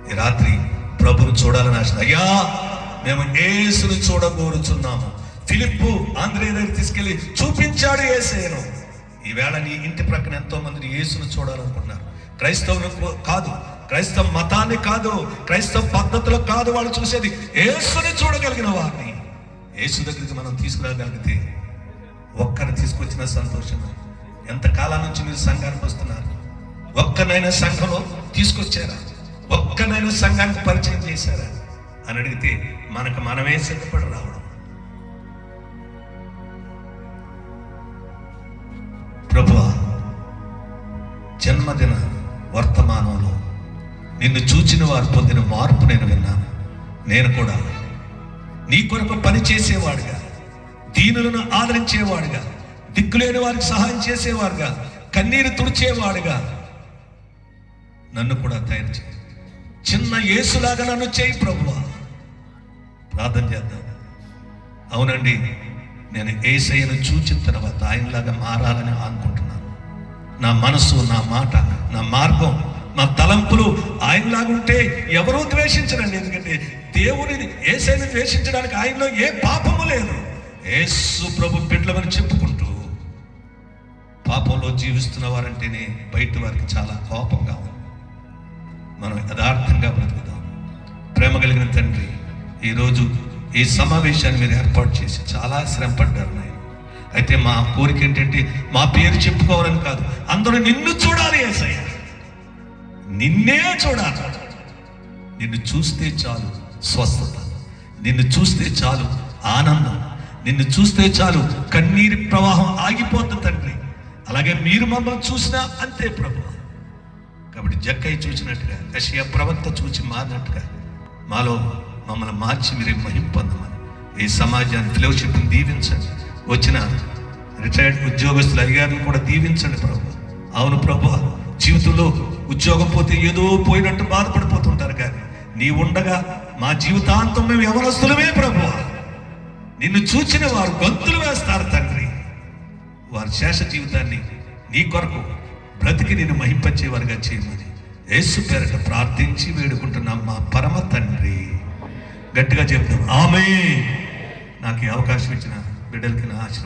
ఈ రాత్రి ప్రభుని చూడాలని ఆశ. అయ్యా, మేము యేసుని చూడగోరుచున్నాము. ఫిలిప్పు ఆంధ్రేయ దగ్గర తీసుకెళ్లి చూపించాడు యేసయ్యను. ఈవేళ నీ ఇంటి ప్రక్కన ఎంతో మందిని యేసును చూడాలనుకున్నారు. క్రైస్తవులు కాదు, క్రైస్తవ మతాన్ని కాదు, క్రైస్తవ పద్ధతులు కాదు వాళ్ళు చూసేది. యేసుని చూడగలిగిన వారిని యేసు దగ్గరికి మనం తీసుకురాగలిగితే ఒక్కరిని తీసుకొచ్చిన సంతోషమే. ఎంతకాలం నుంచి మీరు సంఘానికి వస్తున్నారు? ఒక్కనైనా సంఘంలో తీసుకొచ్చారా? ఒక్కనైనా సంఘానికి పరిచయం చేశారా అని అడిగితే మనకు మనమే సిద్ధపడి రావడం. ప్రభువా, జన్మదిన వర్తమానంలో నిన్ను చూచిన వారు పొందిన మార్పు నేను విన్నాను. నేను కూడా నీ కొరకు పని చేసేవాడుగా, దీనులను ఆదరించేవాడుగా, దిక్కులేని వారికి సహాయం చేసేవాడుగా, కన్నీరు తుడిచేవాడుగా నన్ను కూడా తయారు చేయి. చిన్న యేసులాగా నన్ను చేయి ప్రభువా. ప్రార్థన చేద్దాం. అవునండి, నేను యేసయ్యను చూచిన తర్వాత ఆయనలాగా మారాలని అనుకుంటున్నాను. నా మనసు, నా మాట, నా మార్గం, నా తలంపులు ఆయనలాగా ఉంటే ఎవరూ ద్వేషించరండి. ఎందుకంటే దేవుని యేసయ్యను ద్వేషించడానికి ఆయనలో ఏ పాపము లేదు. యేసు ప్రభు బిడ్డలమని చెప్పుకుంటూ పాపంలో జీవిస్తున్న వారంటేనే బయట వారికి చాలా కోపంగా ఉంది. మనం యథార్థంగా బ్రతుకుదాం. ప్రేమ కలిగిన తండ్రి, ఈరోజు ఈ సమావేశాన్ని మీరు ఏర్పాటు చేసి చాలా శ్రమ పడ్డారు నాయన. అయితే మా కోరిక ఏంటంటే మా పేరు చెప్పుకోవాలని కాదు, అందరూ నిన్ను చూడాలి యేసయ్య, నిన్నే చూడాలి. నిన్ను చూస్తే చాలు స్వస్థత, నిన్ను చూస్తే చాలు ఆనందం, నిన్ను చూస్తే చాలు కన్నీరి ప్రవాహం ఆగిపోతుంది తండ్రి. అలాగే మీరు మమ్మల్ని చూసినా అంతే ప్రభు. కాబట్టి జక్కయ్య చూసినట్టుగా, యెషయా ప్రవక్త చూసి మారినట్టుగా మాలో మమ్మల్ని మార్చి మీరే మహిమ పొందమని ఈ సమాజాన్ని ఫెలోషిప్ని దీవించండి. వచ్చిన రిటైర్డ్ ఉద్యోగస్తులు అయ్యారిని కూడా దీవించండి ప్రభు. అవును ప్రభు, జీవితంలో ఉద్యోగం పోతే ఏదో పోయినట్టు బాధపడిపోతుంటారు, కానీ నీ ఉండగా మా జీవితాంతం మేము యవనస్తులమే ప్రభు. నిన్ను చూచిన వారు గొంతులు వేస్తారు తండ్రి. వారి శేష జీవితాన్ని నీ కొరకు బ్రతికి నిన్ను మహింపచేవారుగా చేయమని యేసు పేరట ప్రార్థించి వేడుకుంటున్నాం మా పరమ తండ్రి. గట్టిగా చెప్తాం ఆమేన్. నాకు ఈ అవకాశం ఇచ్చిన బిడ్డలకి నా ఆశీర్వాదం.